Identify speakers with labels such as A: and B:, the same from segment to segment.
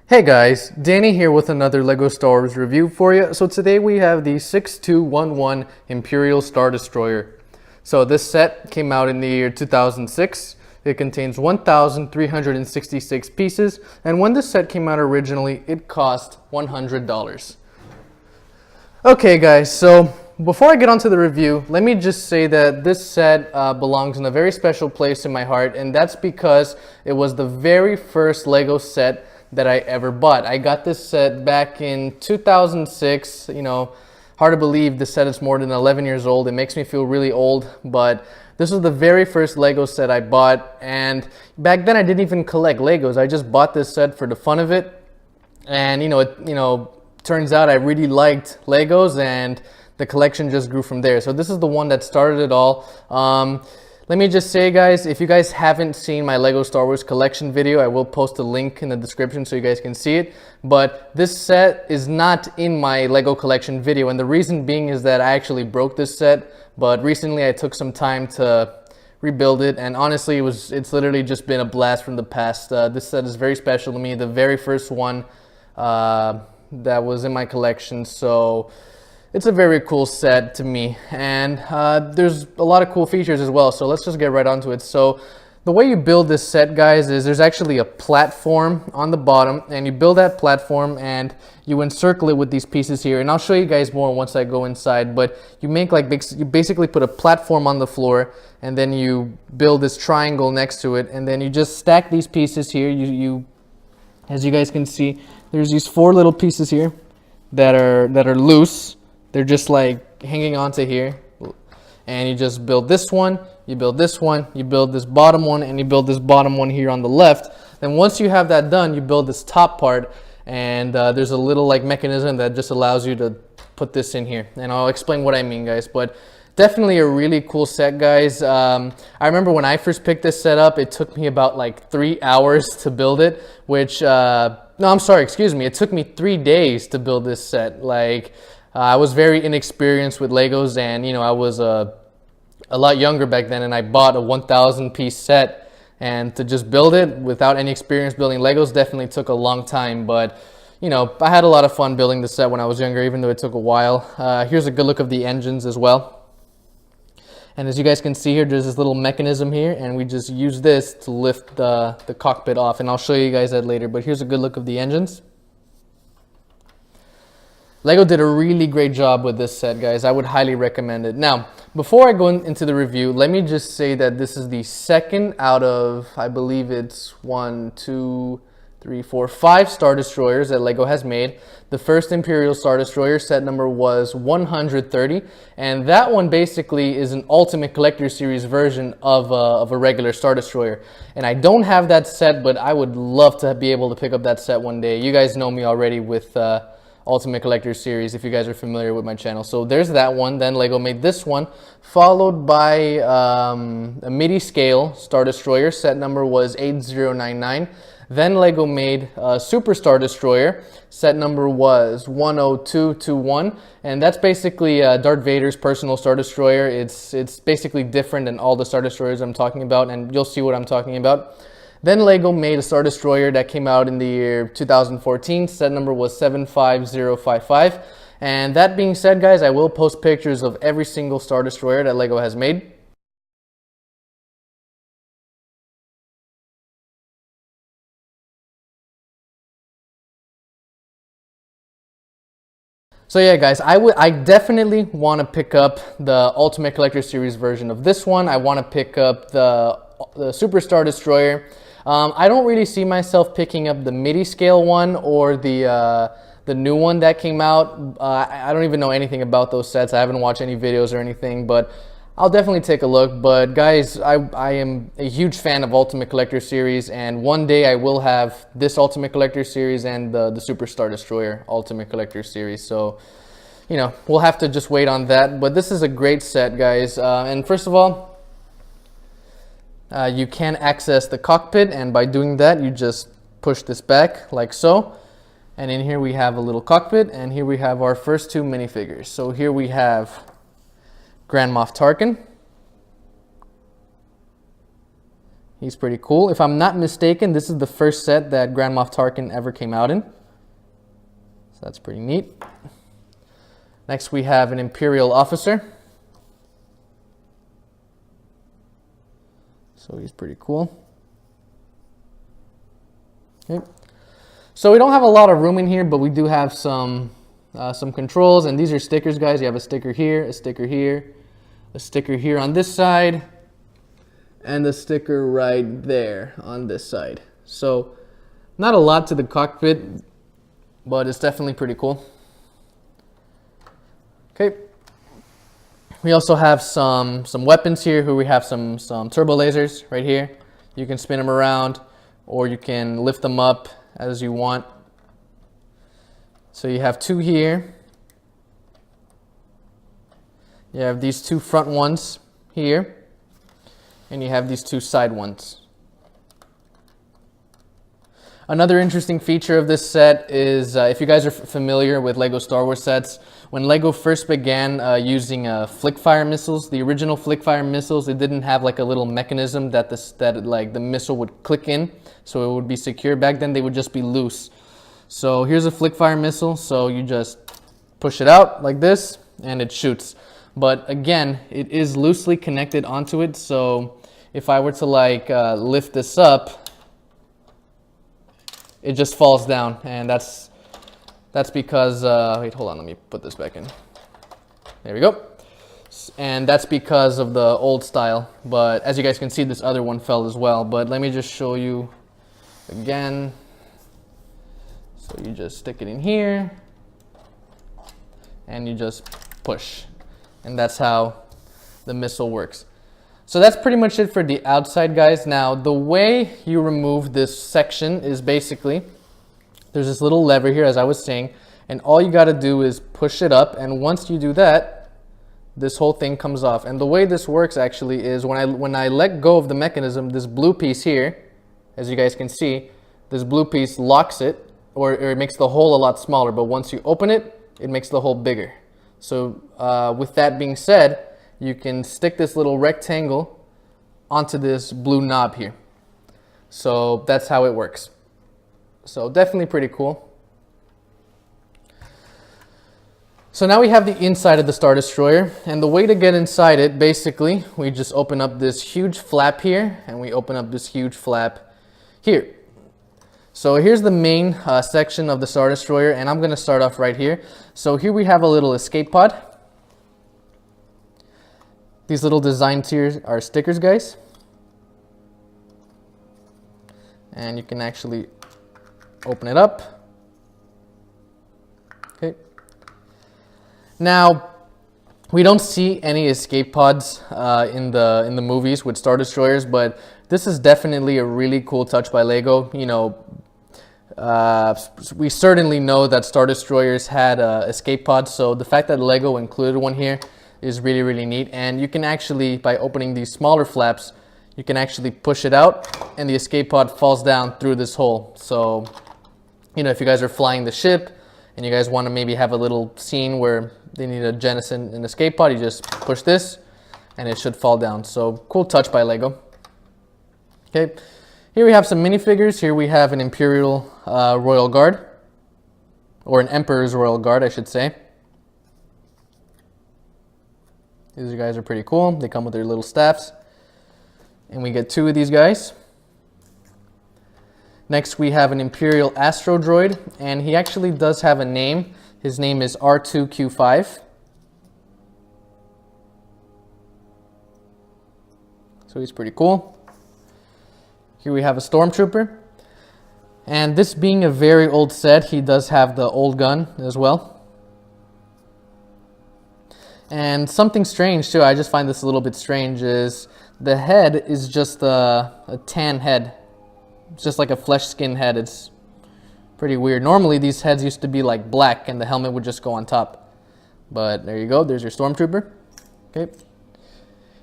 A: Hey guys, Danny here with another LEGO Star Wars review for you. So today we have the 6211 Imperial Star Destroyer. So this set came out in the year 2006. It contains 1,366 pieces, and when this set came out originally, it cost $100. Okay guys, so before I get onto the review, let me just say that this set belongs in a very special place in my heart, and that's because it was the very first LEGO set that I ever bought. I got this set back in 2006. You know, hard to believe this set is more than 11 years old. It makes me feel really old, but this was the very first LEGO set I bought, and back then I didn't even collect LEGOs. I just bought this set for the fun of it, and turns out I really liked LEGOs, and the collection just grew from there. So this is the one that started it all. Let me just say, guys, if you guys haven't seen my LEGO Star Wars collection video, I will post a link in the description so you guys can see it. But this set is not in my LEGO collection video, and the reason being is that I actually broke this set, but recently I took some time to rebuild it, and honestly, it's literally just been a blast from the past. This set is very special to me, the very first one that was in my collection, so it's a very cool set to me, and there's a lot of cool features as well, so let's just get right onto it. So the way you build this set, guys, is there's actually a platform on the bottom, and you build that platform and you encircle it with these pieces here, and I'll show you guys more once I go inside. But you make you basically put a platform on the floor, and then you build this triangle next to it, and then you just stack these pieces here. As you guys can see, there's these 4 little pieces here that are loose. They're just like hanging onto here, and you just build this one, you build this one, you build this bottom one, and you build this bottom one here on the left. Then once you have that done, you build this top part, and there's a little like mechanism that just allows you to put this in here, and I'll explain what I mean, guys. But definitely a really cool set, guys. I remember when I first picked this set up, it took me about like 3 hours to build it, which no, I'm sorry, excuse me, it took me 3 days to build this set. I was very inexperienced with Legos, and I was a lot younger back then, and I bought a 1,000 piece set, and to just build it without any experience building Legos definitely took a long time. But I had a lot of fun building the set when I was younger, even though it took a while. Here's a good look of the engines as well, and as you guys can see here, there's this little mechanism here, and we just use this to lift the cockpit off, and I'll show you guys that later. But here's a good look of the engines. LEGO did a really great job with this set, guys. I would highly recommend it. Now, before I go into the review, let me just say that this is the second out of, I believe it's 1, 2, 3, 4, 5 Star Destroyers that LEGO has made. The first Imperial Star Destroyer set number was 130, and that one basically is an Ultimate Collector Series version of a regular Star Destroyer. And I don't have that set, but I would love to be able to pick up that set one day. You guys know me already with Ultimate Collector Series, if you guys are familiar with my channel. So there's that one. Then LEGO made this one, followed by a MIDI scale Star Destroyer. Set number was 8099. Then LEGO made a Super Star Destroyer. Set number was 10221, and that's basically Darth Vader's personal Star Destroyer. It's basically different than all the Star Destroyers I'm talking about, and you'll see what I'm talking about. Then LEGO made a Star Destroyer that came out in the year 2014. Set number was 75055. And that being said, guys, I will post pictures of every single Star Destroyer that LEGO has made. So yeah, guys, I definitely want to pick up the Ultimate Collector Series version of this one. I want to pick up the Super Star Destroyer. I don't really see myself picking up the MIDI scale one or the new one that came out. I don't even know anything about those sets. I haven't watched any videos or anything, but I'll definitely take a look. But guys, I am a huge fan of Ultimate Collector Series, and one day I will have this Ultimate Collector Series and the Super Star Destroyer Ultimate Collector Series. So, we'll have to just wait on that. But this is a great set, guys. And first of all, you can access the cockpit, and by doing that, you just push this back like so. And in here we have a little cockpit, and here we have our first 2 minifigures. So here we have Grand Moff Tarkin, He's pretty cool. If I'm not mistaken, this is the first set that Grand Moff Tarkin ever came out in. So that's pretty neat. Next we have an Imperial Officer. So he's pretty cool. Okay. So we don't have a lot of room in here, but we do have some controls, and these are stickers, guys. You have a sticker here, a sticker here, a sticker here on this side, and a sticker right there on this side. So not a lot to the cockpit, but it's definitely pretty cool. Okay. We also have some weapons here. Here we have some turbo lasers right here. You can spin them around, or you can lift them up as you want. So you have two here. You have these two front ones here, and you have these two side ones. Another interesting feature of this set is, if you guys are familiar with LEGO Star Wars sets, when LEGO first began using flick fire missiles, the original flick fire missiles, it didn't have like a little mechanism that the missile would click in, so it would be secure. Back then they would just be loose. So here's a flick fire missile, so you just push it out like this and it shoots. But again, it is loosely connected onto it, so if I were to like lift this up, it just falls down, and that's because, wait, hold on, let me put this back in. There we go. And that's because of the old style, but as you guys can see, this other one fell as well. But let me just show you again. So you just stick it in here, and you just push, and that's how the missile works. So that's pretty much it for the outside, guys. Now, the way you remove this section is basically, there's this little lever here, as I was saying, and all you got to do is push it up, and once you do that, this whole thing comes off. And the way this works actually is when I let go of the mechanism, this blue piece here, as you guys can see, this blue piece locks it, or it makes the hole a lot smaller, but once you open it, it makes the hole bigger. So with that being said, you can stick this little rectangle onto this blue knob here. So that's how it works. So definitely pretty cool. So now we have the inside of the Star Destroyer, and the way to get inside it, basically, we just open up this huge flap here, and we open up this huge flap here. So here's the main section of the Star Destroyer, and I'm going to start off right here. So here we have a little escape pod. These little designs here are stickers, guys. And you can actually open it up. Okay. Now, we don't see any escape pods in the movies with Star Destroyers, but this is definitely a really cool touch by LEGO. You know, we certainly know that Star Destroyers had escape pods, so the fact that LEGO included one here is really, really neat. And you can actually, by opening these smaller flaps, you can actually push it out, and the escape pod falls down through this hole. So, you know, if you guys are flying the ship and you guys want to maybe have a little scene where they need to jettison an escape pod, you just push this and it should fall down. So cool touch by LEGO. Okay, here we have some minifigures. Here we have an Imperial Royal Guard, or an Emperor's Royal Guard, I should say. These guys are pretty cool. They come with their little staffs. And we get two of these guys. Next we have an Imperial Astro Droid, and he actually does have a name. His name is R2Q5. So he's pretty cool. Here we have a Stormtrooper. And this being a very old set, he does have the old gun as well. And something strange too, I just find this a little bit strange, is the head is just a tan head. It's just like a flesh skin head. It's pretty weird. Normally these heads used to be like black and the helmet would just go on top. But there you go, there's your Stormtrooper. Okay.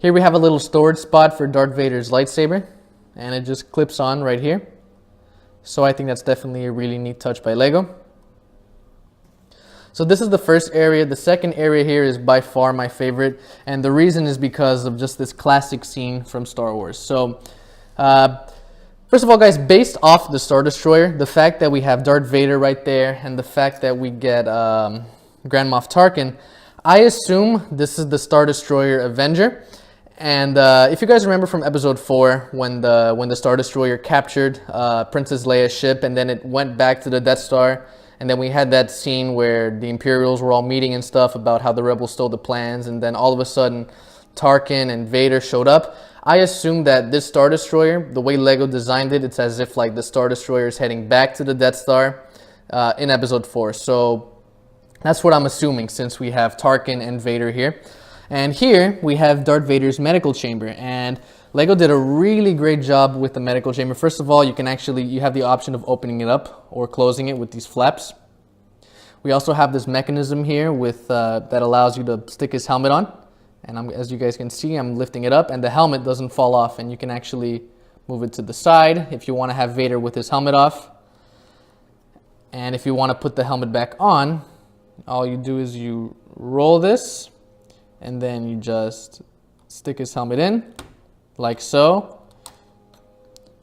A: Here we have a little storage spot for Darth Vader's lightsaber, and it just clips on right here. So I think that's definitely a really neat touch by LEGO. So this is the first area. The second area here is by far my favorite, and the reason is because of just this classic scene from Star Wars. So First of all, guys, based off the Star Destroyer, the fact that we have Darth Vader right there and the fact that we get Grand Moff Tarkin, I assume this is the Star Destroyer Avenger. And if you guys remember from episode 4, when the Star Destroyer captured Princess Leia's ship and then it went back to the Death Star, and then we had that scene where the Imperials were all meeting and stuff about how the rebels stole the plans, and then all of a sudden Tarkin and Vader showed up. I assume that this Star Destroyer, the way Lego designed it, it's as if like the Star Destroyer is heading back to the Death Star in episode 4. So that's what I'm assuming, since we have Tarkin and Vader here. And here we have Darth Vader's medical chamber, and Lego did a really great job with the medical chamber. First of all, you have the option of opening it up or closing it with these flaps. We also have this mechanism here with that allows you to stick his helmet on. And as you guys can see, I'm lifting it up and the helmet doesn't fall off, and you can actually move it to the side if you want to have Vader with his helmet off. And if you want to put the helmet back on, all you do is you roll this and then you just stick his helmet in like so.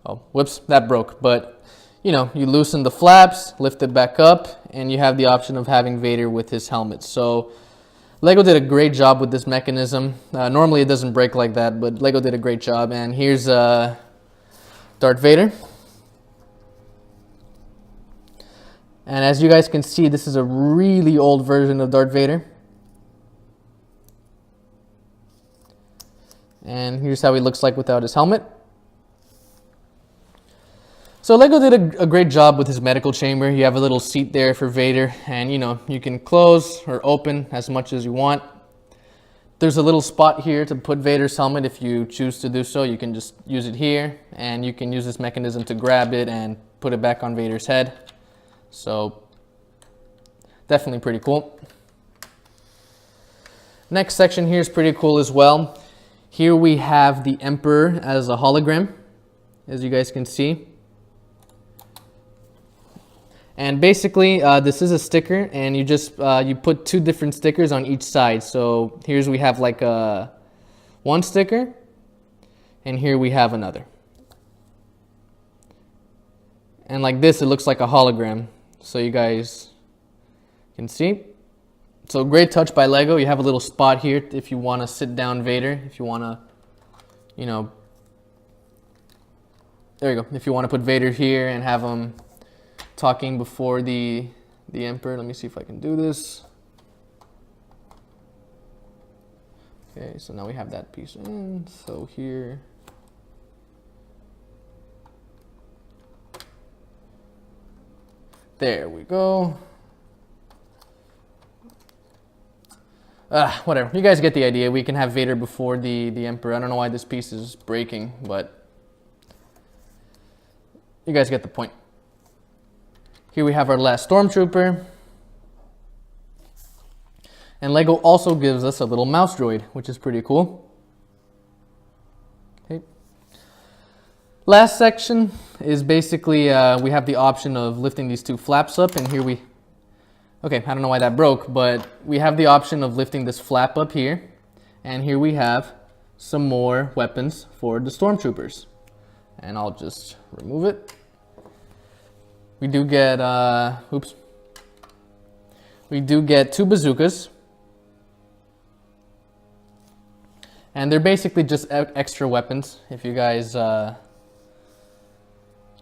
A: Oh, whoops, that broke. But you know, you loosen the flaps, lift it back up, and you have the option of having Vader with his helmet. So Lego did a great job with this mechanism. Normally it doesn't break like that, but Lego did a great job. And here's Darth Vader. And as you guys can see, this is a really old version of Darth Vader. And here's how he looks like without his helmet. So Lego did a great job with his medical chamber. You have a little seat there for Vader, and you know, you can close or open as much as you want. There's a little spot here to put Vader's helmet if you choose to do so. You can just use it here, and you can use this mechanism to grab it and put it back on Vader's head. So definitely pretty cool. Next section here is pretty cool as well. Here we have the Emperor as a hologram, as you guys can see. And basically, this is a sticker, and you just you put 2 different stickers on each side. So here's we have like one sticker, and here we have another. And like this, it looks like a hologram. So you guys can see. So great touch by Lego. You have a little spot here if you want to sit down Vader. If you want to, you know, there you go. If you want to put Vader here and have him talking before the Emperor. Let me see if I can do this. Okay, so now we have that piece in. So here, there we go. Whatever, you guys get the idea. We can have Vader before the Emperor. I don't know why this piece is breaking, but you guys get the point. Here we have our last Stormtrooper. And Lego also gives us a little mouse droid, which is pretty cool. Okay. Last section is basically, we have the option of lifting these 2 flaps up, and here we, okay, I don't know why that broke, but we have the option of lifting this flap up here, and here we have some more weapons for the Stormtroopers. And I'll just remove it. We do get, we do get 2 bazookas. And they're basically just extra weapons. If you guys, you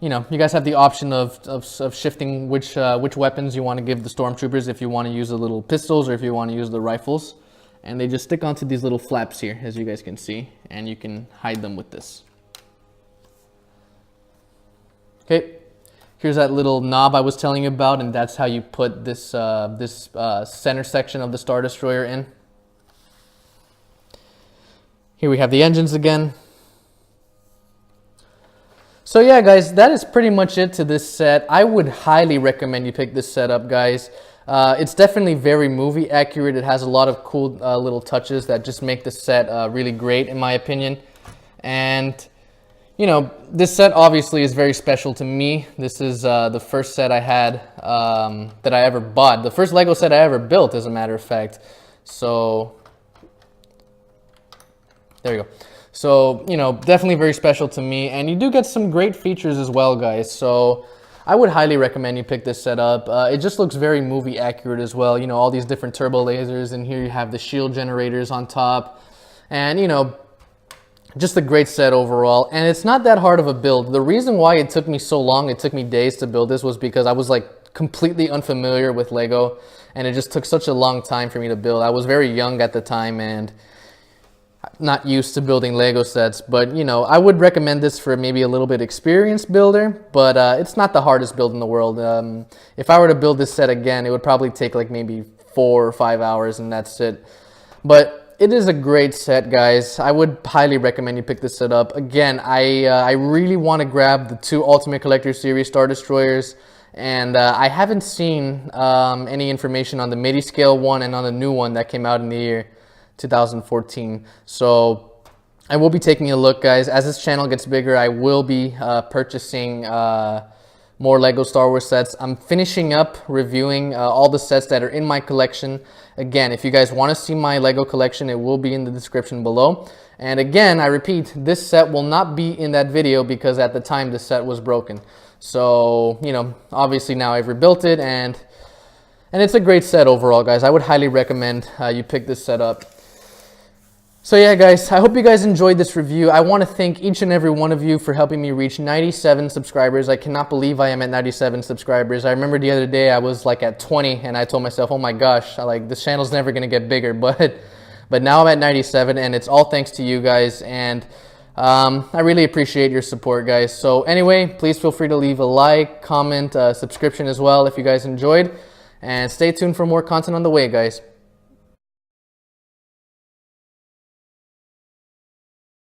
A: know, you guys have the option of shifting which weapons you want to give the Stormtroopers, if you want to use the little pistols or if you want to use the rifles. And they just stick onto these little flaps here, as you guys can see. And you can hide them with this. Okay. Here's that little knob I was telling you about, and that's how you put this center section of the Star Destroyer in. Here we have the engines again. So yeah, guys, that is pretty much it to this set. I would highly recommend you pick this set up, guys. It's definitely very movie accurate. It has a lot of cool little touches that just make the set really great, in my opinion. And you know, this set obviously is very special to me. This is the first set I had that I ever bought. The first Lego set I ever built, as a matter of fact. So, there you go. So, you know, definitely very special to me. And you do get some great features as well, guys. So I would highly recommend you pick this set up. It just looks very movie accurate as well. You know, all these different turbo lasers, and here you have the shield generators on top. And, you know, just a great set overall. And it's not that hard of a build. The reason why it took me so long, it took me days to build this, was because I was like completely unfamiliar with Lego. And it just took such a long time for me to build. I was very young at the time and not used to building Lego sets, but you know, I would recommend this for maybe a little bit experienced builder, but it's not the hardest build in the world. If I were to build this set again, it would probably take like maybe 4 or 5 hours and that's it. But it is a great set, guys. I would highly recommend you pick this set up. Again, I really want to grab the 2 Ultimate Collector Series Star Destroyers, and I haven't seen any information on the midi scale one and on the new one that came out in the year 2014. So I will be taking a look, guys. As this channel gets bigger, I will be purchasing more Lego Star Wars sets. I'm finishing up reviewing all the sets that are in my collection. Again, if you guys want to see my Lego collection, it will be in the description below. And again, I repeat, this set will not be in that video because at the time the set was broken. So, you know, obviously now I've rebuilt it, and it's a great set overall, guys. I would highly recommend you pick this set up. So yeah, guys, I hope you guys enjoyed this review. I want to thank each and every one of you for helping me reach 97 subscribers. I cannot believe I am at 97 subscribers. I remember the other day I was like at 20 and I told myself, oh my gosh, like this channel's never going to get bigger. But now I'm at 97 and it's all thanks to you guys. And I really appreciate your support, guys. So anyway, please feel free to leave a like, comment, subscription as well if you guys enjoyed. And stay tuned for more content on the way, guys.